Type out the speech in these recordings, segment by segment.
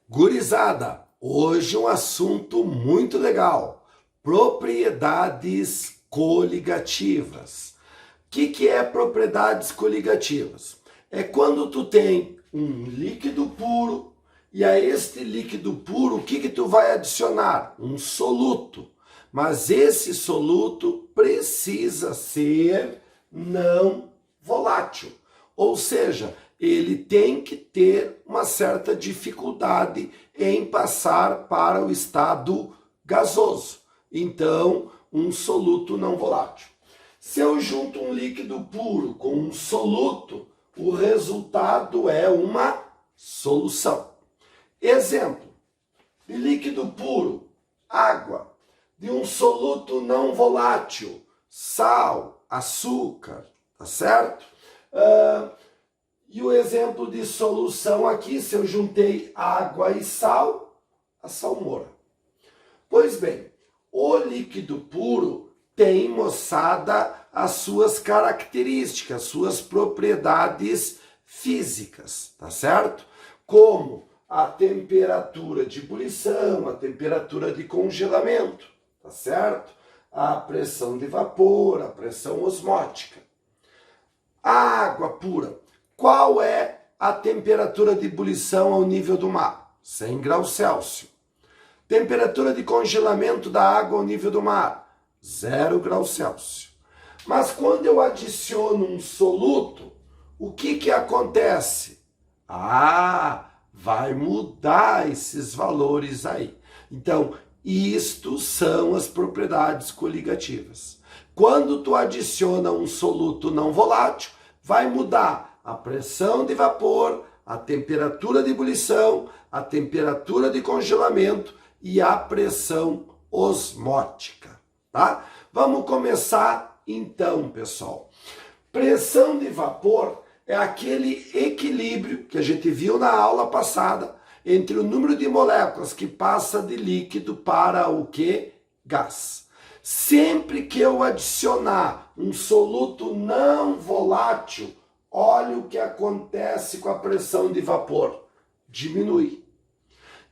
Gurizada, hoje um assunto muito legal: propriedades coligativas. O que é propriedades coligativas? É quando tu tem um líquido puro e a este líquido puro, o que tu vai adicionar? Um soluto. Mas esse soluto precisa ser não volátil. Ou seja, ele tem que ter uma certa dificuldade em passar para o estado gasoso. Então, um soluto não volátil. Se eu junto um líquido puro com um soluto, o resultado é uma solução. Exemplo: de líquido puro, água; de um soluto não volátil, sal, açúcar, tá certo? E o exemplo de solução aqui, se eu juntei água e sal, a salmoura. Pois bem, o líquido puro tem, moçada, as suas características, suas propriedades físicas, tá certo? Como a temperatura de ebulição, a temperatura de congelamento, tá certo? A pressão de vapor, a pressão osmótica. A água pura, qual é a temperatura de ebulição ao nível do mar? 100 graus Celsius. Temperatura de congelamento da água ao nível do mar? 0 graus Celsius. Mas quando eu adiciono um soluto, o que acontece? Vai mudar esses valores aí. Então, isto são as propriedades coligativas. Quando tu adiciona um soluto não volátil, vai mudar a pressão de vapor, a temperatura de ebulição, a temperatura de congelamento e a pressão osmótica, tá? Vamos começar então, pessoal. Pressão de vapor é aquele equilíbrio que a gente viu na aula passada entre o número de moléculas que passa de líquido para o que? Gás. Sempre que eu adicionar um soluto não volátil, olha o que acontece com a pressão de vapor. Diminui.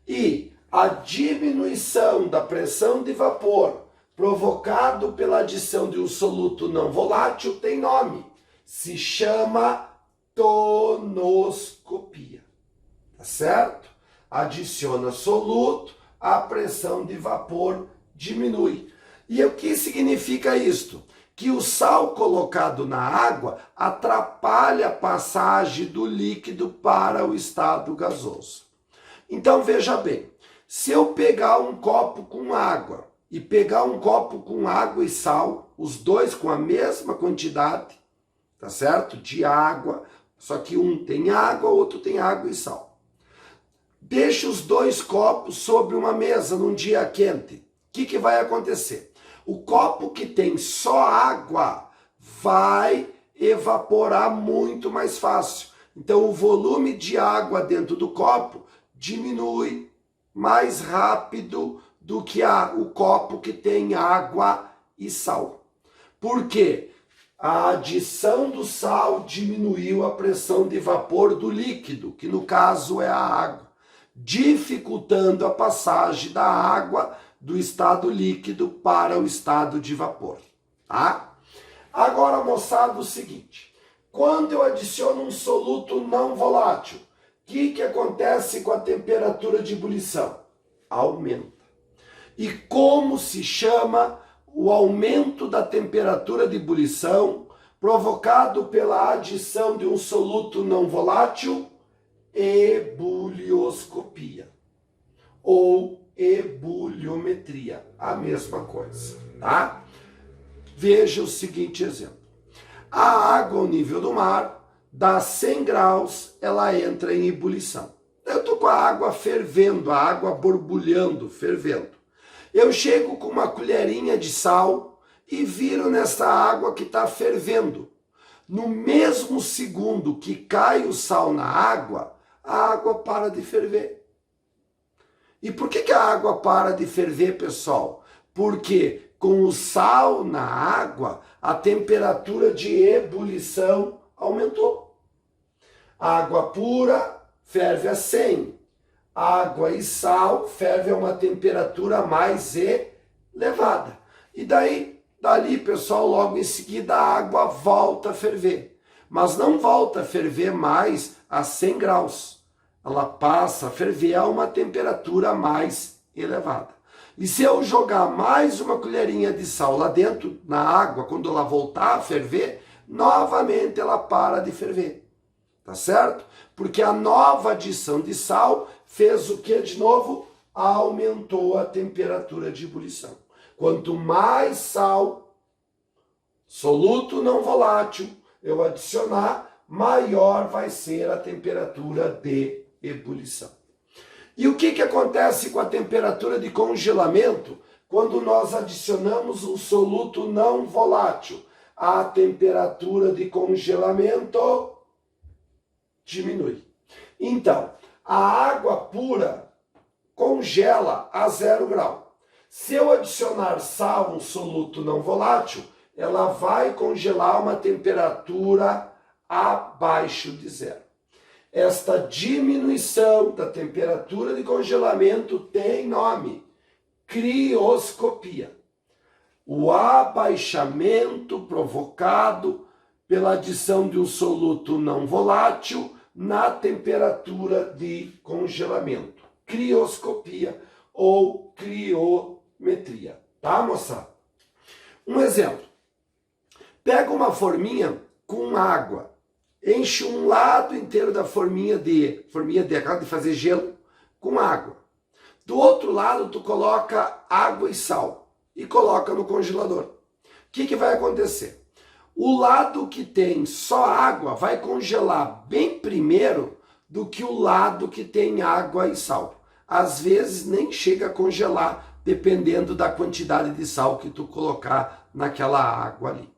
E a diminuição da pressão de vapor provocado pela adição de um soluto não volátil tem nome. Se chama tonoscopia. Tá certo? Adiciona soluto, a pressão de vapor diminui. E o que significa isto? Que o sal colocado na água atrapalha a passagem do líquido para o estado gasoso. Então veja bem, se eu pegar um copo com água e pegar um copo com água e sal, os dois com a mesma quantidade, tá certo? De água, só que um tem água, outro tem água e sal. Deixa os dois copos sobre uma mesa num dia quente. O que vai acontecer? O copo que tem só água vai evaporar muito mais fácil. Então o volume de água dentro do copo diminui mais rápido do que o copo que tem água e sal. Por quê? A adição do sal diminuiu a pressão de vapor do líquido, que no caso é a água, dificultando a passagem da água do estado líquido para o estado de vapor, tá? Agora, moçada, o seguinte: quando eu adiciono um soluto não volátil, o que acontece com a temperatura de ebulição? Aumenta. E como se chama o aumento da temperatura de ebulição provocado pela adição de um soluto não volátil? Ebulioscopia ou ebuliometria, a mesma coisa, tá? Veja o seguinte exemplo: a água ao nível do mar dá 100 graus, ela entra em ebulição. Eu estou com a água fervendo, a água borbulhando, fervendo. Eu chego com uma colherinha de sal e viro nessa água que está fervendo. No mesmo segundo que cai o sal na água, a água para de ferver. E por que a água para de ferver, pessoal? Porque com o sal na água, a temperatura de ebulição aumentou. A água pura ferve a 100. água e sal fervem a uma temperatura mais elevada. E dali, pessoal, logo em seguida a água volta a ferver. Mas não volta a ferver mais a 100 graus. Ela passa a ferver a uma temperatura mais elevada. E se eu jogar mais uma colherinha de sal lá dentro, na água, quando ela voltar a ferver, novamente ela para de ferver. Tá certo? Porque a nova adição de sal fez o que de novo? Aumentou a temperatura de ebulição. Quanto mais sal, soluto não volátil, eu adicionar, maior vai ser a temperatura de ebulição. E o que acontece com a temperatura de congelamento quando nós adicionamos um soluto não volátil? A temperatura de congelamento diminui. Então, a água pura congela a 0 grau. Se eu adicionar sal, um soluto não volátil, ela vai congelar uma temperatura abaixo de 0. Esta diminuição da temperatura de congelamento tem nome: crioscopia. O abaixamento provocado pela adição de um soluto não volátil na temperatura de congelamento. Crioscopia ou criometria. Tá, moçada? Um exemplo. Pega uma forminha com água. Enche um lado inteiro da forminha de fazer gelo com água. Do outro lado, tu coloca água e sal e coloca no congelador. O que vai acontecer? O lado que tem só água vai congelar bem primeiro do que o lado que tem água e sal. Às vezes nem chega a congelar, dependendo da quantidade de sal que tu colocar naquela água ali.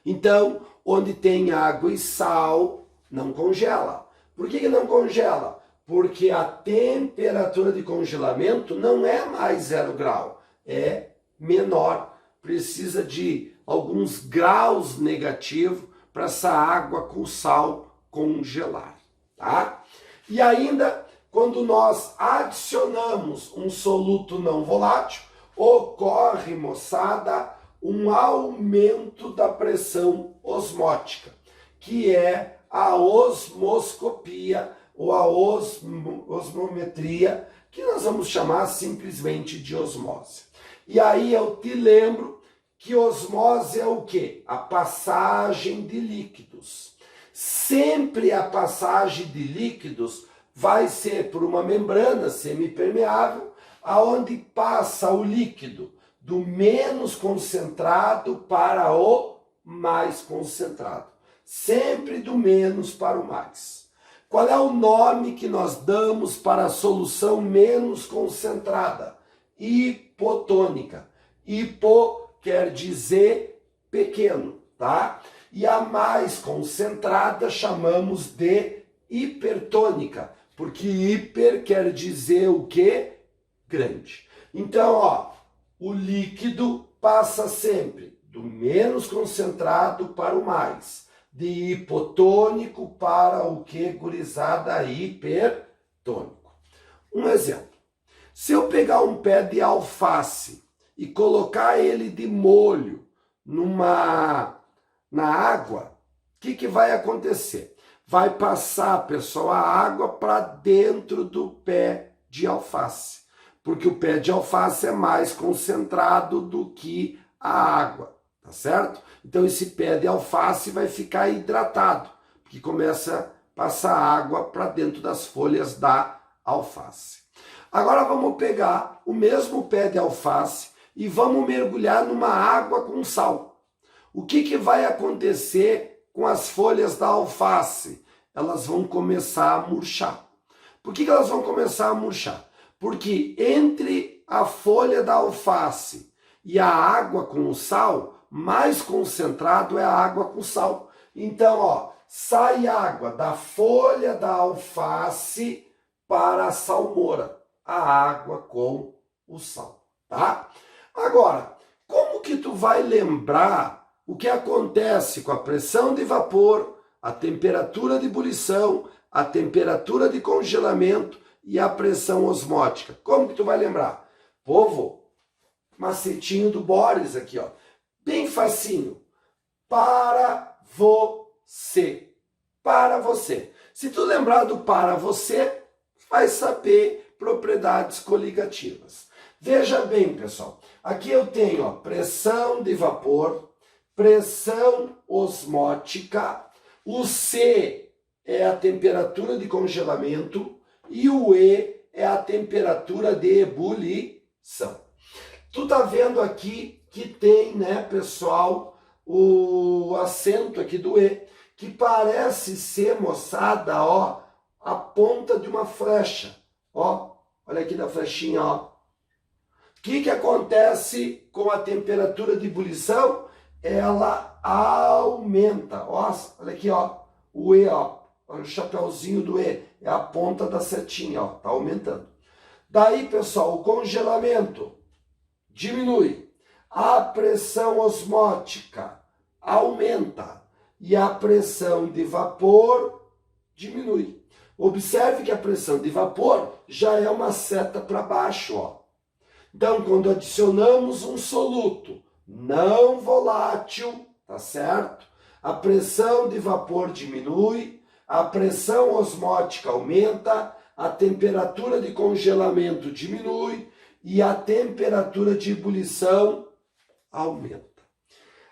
Então, onde tem água e sal, não congela. Por que não congela? Porque a temperatura de congelamento não é mais 0 grau, é menor. Precisa de alguns graus negativos para essa água com sal congelar, tá? E ainda, quando nós adicionamos um soluto não volátil, ocorre, moçada, um aumento da pressão osmótica, que é a osmoscopia ou a osmometria, que nós vamos chamar simplesmente de osmose. E aí eu te lembro que osmose é o quê? A passagem de líquidos. Sempre a passagem de líquidos vai ser por uma membrana semipermeável, aonde passa o líquido do menos concentrado para o mais concentrado. Sempre do menos para o mais. Qual é o nome que nós damos para a solução menos concentrada? Hipotônica. Hipo quer dizer pequeno, tá? E a mais concentrada chamamos de hipertônica, porque hiper quer dizer o quê? Grande. Então, ó, o líquido passa sempre do menos concentrado para o mais, de hipotônico para o que, gurizada? Hipertônico. Um exemplo. Se eu pegar um pé de alface e colocar ele de molho na água, o que vai acontecer? Vai passar, pessoal, a água para dentro do pé de alface, porque o pé de alface é mais concentrado do que a água, tá certo? Então esse pé de alface vai ficar hidratado, porque começa a passar água para dentro das folhas da alface. Agora vamos pegar o mesmo pé de alface e vamos mergulhar numa água com sal. O que vai acontecer com as folhas da alface? Elas vão começar a murchar. Por que elas vão começar a murchar? Porque entre a folha da alface e a água com o sal, mais concentrado é a água com sal. Então, ó, sai água da folha da alface para a salmoura, a água com o sal, tá? Agora, como que tu vai lembrar o que acontece com a pressão de vapor, a temperatura de ebulição, a temperatura de congelamento e a pressão osmótica. Como que tu vai lembrar? Povo, macetinho do Boris aqui, ó. Bem facinho. Para você. Para você. Se tu lembrar do para você, vai saber propriedades coligativas. Veja bem, pessoal. Aqui eu tenho, ó, pressão de vapor, pressão osmótica, o C é a temperatura de congelamento e o E é a temperatura de ebulição. Tu tá vendo aqui que tem, né, pessoal, o acento aqui do E, que parece ser, moçada, ó, a ponta de uma flecha. Ó, olha aqui da flechinha, ó. O que acontece com a temperatura de ebulição? Ela aumenta. Ó, olha aqui, ó, o E, ó, o chapeuzinho do E, é a ponta da setinha, ó, tá aumentando. Daí, pessoal, o congelamento diminui, a pressão osmótica aumenta e a pressão de vapor diminui. Observe que a pressão de vapor já é uma seta para baixo, ó. Então, quando adicionamos um soluto não volátil, tá certo? A pressão de vapor diminui, a pressão osmótica aumenta, a temperatura de congelamento diminui e a temperatura de ebulição aumenta.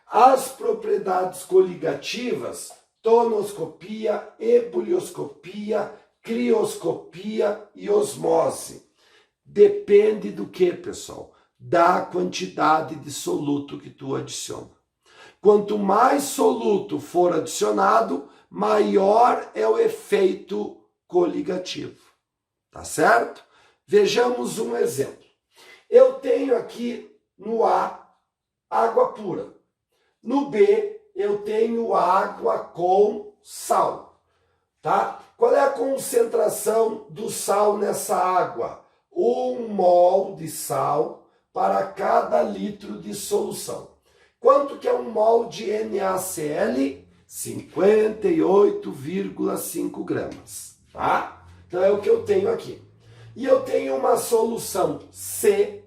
As propriedades coligativas, tonoscopia, ebulioscopia, crioscopia e osmose. Depende do que, pessoal? Da quantidade de soluto que tu adiciona. Quanto mais soluto for adicionado, maior é o efeito coligativo. Tá certo? Vejamos um exemplo. Eu tenho aqui no A, água pura. No B, eu tenho água com sal. Tá? Qual é a concentração do sal nessa água? 1 mol de sal para cada litro de solução. Quanto que é 1 mol de NaCl? 58,5 gramas. Tá? Então é o que eu tenho aqui. E eu tenho uma solução C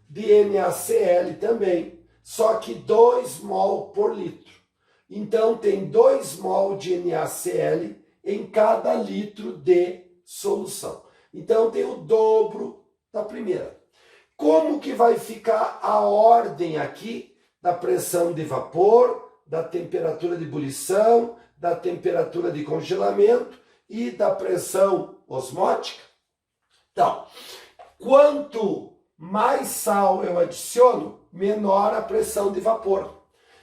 de NaCl também, só que 2 mol por litro. Então tem 2 mol de NaCl em cada litro de solução. Então tem o dobro da primeira. Como que vai ficar a ordem aqui da pressão de vapor, da temperatura de ebulição, da temperatura de congelamento e da pressão osmótica? Então, quanto mais sal eu adiciono, menor a pressão de vapor.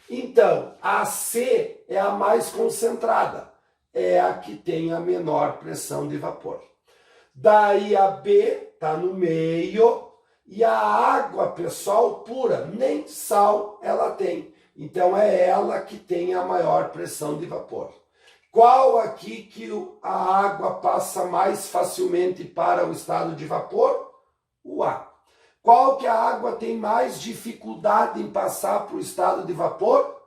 Então, a C é a mais concentrada, é a que tem a menor pressão de vapor. Daí a B está no meio e a água, pessoal, pura, nem sal ela tem. Então é ela que tem a maior pressão de vapor. Qual aqui que a água passa mais facilmente para o estado de vapor? O A. Qual que a água tem mais dificuldade em passar para o estado de vapor?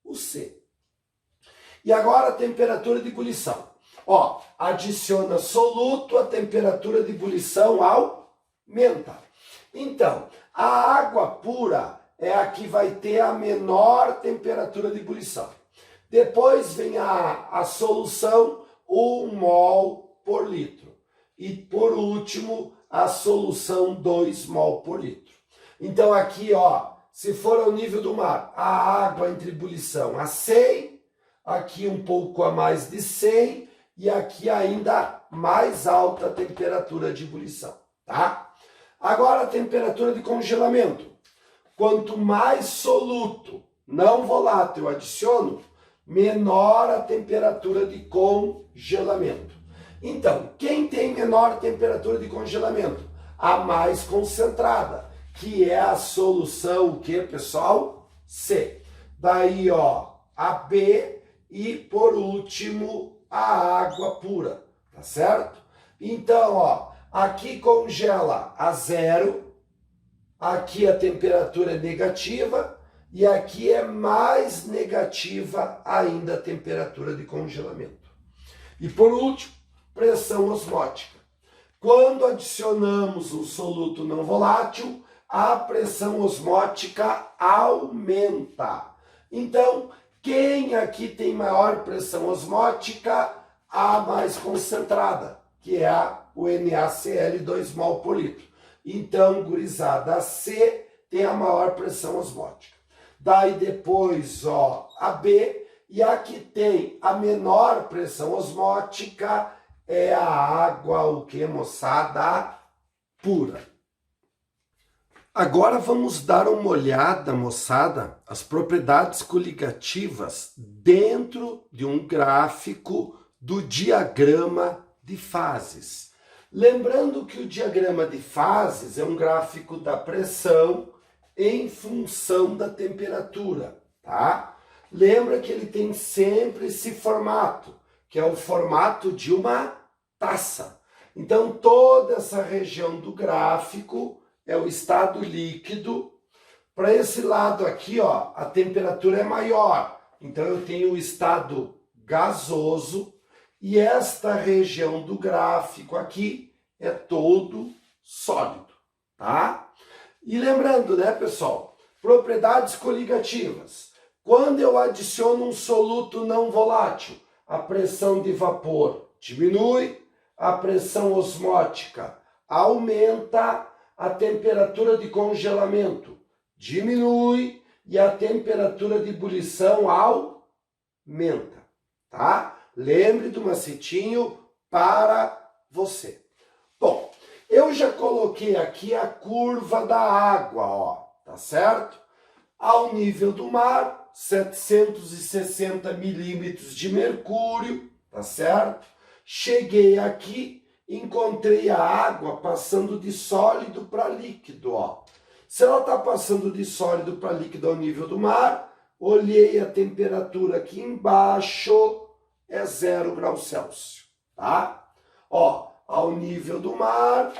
O C. E agora a temperatura de ebulição. Ó, adiciona soluto, a temperatura de ebulição aumenta. Então, a água pura é a que vai ter a menor temperatura de ebulição. Depois vem a solução 1 mol por litro. E por último, a solução 2 mol por litro. Então aqui, ó, se for ao nível do mar, a água entre ebulição a 100, aqui um pouco a mais de 100 e aqui ainda mais alta temperatura de ebulição, tá? Agora a temperatura de congelamento. Quanto mais soluto não volátil eu adiciono, menor a temperatura de congelamento. Então, quem tem menor temperatura de congelamento? A mais concentrada, que é a solução, o que, pessoal? C. Daí, ó, a B e, por último, a água pura, tá certo? Então, ó, aqui congela a 0, aqui a temperatura é negativa e aqui é mais negativa ainda a temperatura de congelamento. E por último, pressão osmótica. Quando adicionamos um soluto não volátil, a pressão osmótica aumenta. Então, quem aqui tem maior pressão osmótica? A mais concentrada, que é o NaCl 2 mol por litro. Então, gurizada, a C tem a maior pressão osmótica. Daí depois, ó, a B, e a que tem a menor pressão osmótica é a água, o que, moçada? Pura. Agora vamos dar uma olhada, moçada, as propriedades coligativas dentro de um gráfico do diagrama de fases. Lembrando que o diagrama de fases é um gráfico da pressão em função da temperatura, tá? Lembra que ele tem sempre esse formato, que é o formato de uma taça. Então, toda essa região do gráfico é o estado líquido. Para esse lado aqui, ó, a temperatura é maior. Então, eu tenho o estado gasoso. E esta região do gráfico aqui é todo sólido, tá? E lembrando, né, pessoal, propriedades coligativas. Quando eu adiciono um soluto não volátil, a pressão de vapor diminui, a pressão osmótica aumenta, a temperatura de congelamento diminui e a temperatura de ebulição aumenta, tá? Lembre do macetinho para você. Bom, eu já coloquei aqui a curva da água, ó, tá certo? Ao nível do mar, 760 milímetros de mercúrio, tá certo? Cheguei aqui, encontrei a água passando de sólido para líquido, ó. Se ela está passando de sólido para líquido ao nível do mar, olhei a temperatura aqui embaixo, é 0 graus Celsius, tá? Ó, ao nível do mar,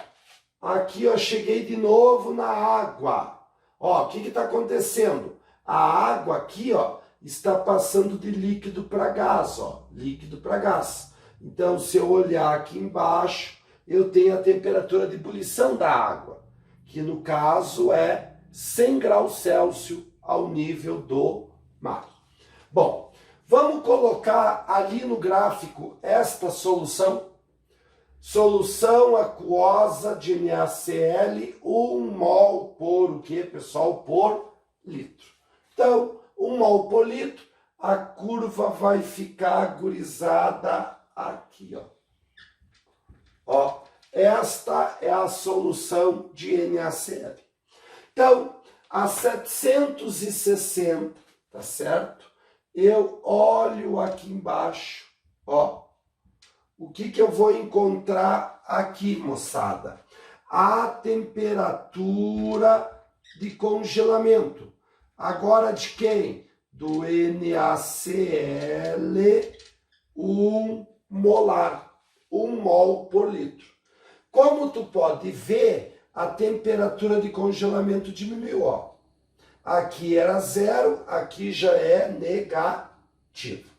aqui eu cheguei de novo na água. Ó, o que está acontecendo? A água aqui, ó, está passando de líquido para gás, ó, líquido para gás. Então, se eu olhar aqui embaixo, eu tenho a temperatura de ebulição da água, que no caso é 100 graus Celsius ao nível do mar. Bom, vamos colocar ali no gráfico esta solução. Solução aquosa de NaCl, 1 mol por o quê, pessoal? Por litro. Então, 1 mol por litro, a curva vai ficar gurizada aqui, ó. Ó, esta é a solução de NaCl. Então, a 760, tá certo? Eu olho aqui embaixo, ó. O que eu vou encontrar aqui, moçada? A temperatura de congelamento. Agora de quem? Do NaCl 1 molar, 1 mol por litro. Como tu pode ver, a temperatura de congelamento diminuiu, ó. Aqui era 0, aqui já é negativo.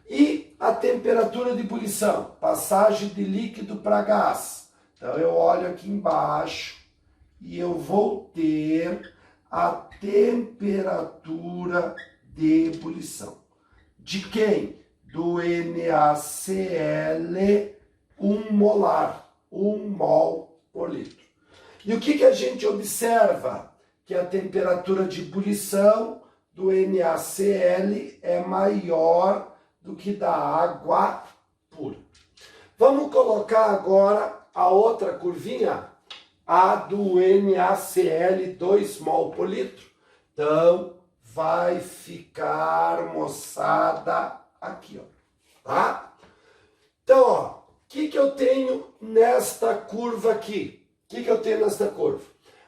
E a temperatura de ebulição, passagem de líquido para gás. Então eu olho aqui embaixo e eu vou ter a temperatura de ebulição. De quem? Do NaCl 1 molar, 1 mol por litro. E o que a gente observa? Que a temperatura de ebulição do NaCl é maior do que da água pura. Vamos colocar agora a outra curvinha, a do NaCl 2 mol por litro. Então, vai ficar, moçada, aqui, ó, tá? Então, ó, o que eu tenho nesta curva aqui? O que eu tenho nesta curva?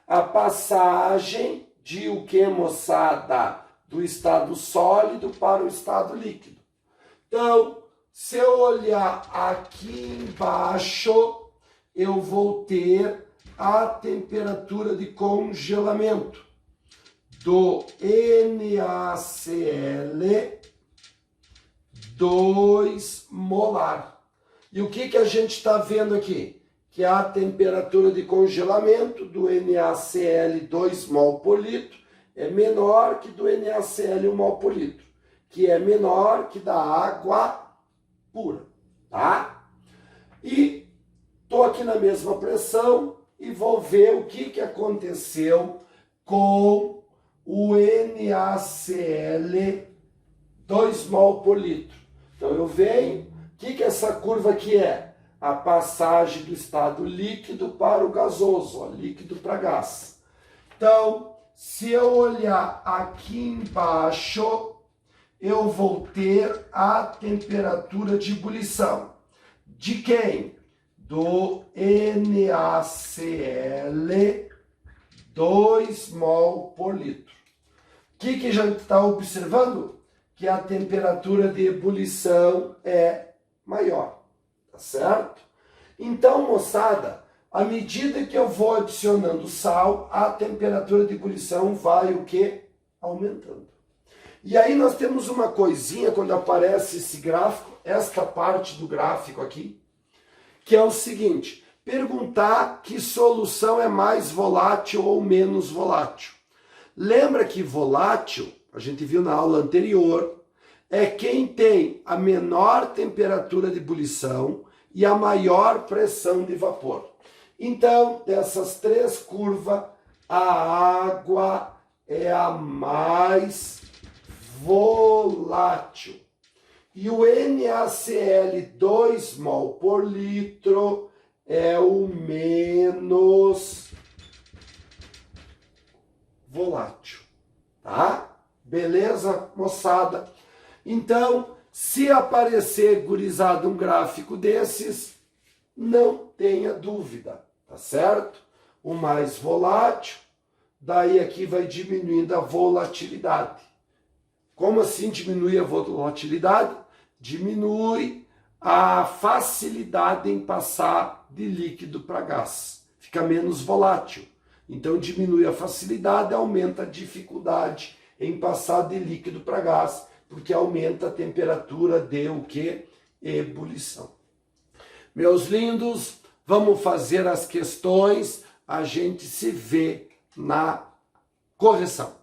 A passagem de o que, moçada? Do estado sólido para o estado líquido. Então, se eu olhar aqui embaixo, eu vou ter a temperatura de congelamento do NaCl 2 molar. E o que a gente está vendo aqui? que a temperatura de congelamento do NaCl 2 mol por litro é menor que do NaCl 1 mol por litro, que é menor que da água pura, tá? E estou aqui na mesma pressão e vou ver o que aconteceu com o NaCl 2 mol por litro. Então eu venho, o que essa curva aqui é? A passagem do estado líquido para o gasoso, ó, líquido para gás. Então, se eu olhar aqui embaixo, eu vou ter a temperatura de ebulição. De quem? Do NaCl 2 mol por litro. O que já está observando? Que a temperatura de ebulição é maior, tá certo? Então, moçada, à medida que eu vou adicionando sal, a temperatura de ebulição vai o quê? Aumentando. E aí nós temos uma coisinha quando aparece esse gráfico, esta parte do gráfico aqui, que é o seguinte, perguntar que solução é mais volátil ou menos volátil. Lembra que volátil, a gente viu na aula anterior, é quem tem a menor temperatura de ebulição e a maior pressão de vapor. Então, dessas três curvas, a água é a mais volátil. E o NaCl 2 mol por litro é o menos volátil, tá? Beleza, moçada? Então, se aparecer, gurizada, um gráfico desses, não tenha dúvida, tá certo? O mais volátil, daí aqui vai diminuindo a volatilidade. Como assim diminui a volatilidade? Diminui a facilidade em passar de líquido para gás. Fica menos volátil. Então diminui a facilidade, aumenta a dificuldade em passar de líquido para gás, porque aumenta a temperatura de o quê? Ebulição. Meus lindos, vamos fazer as questões, a gente se vê na correção.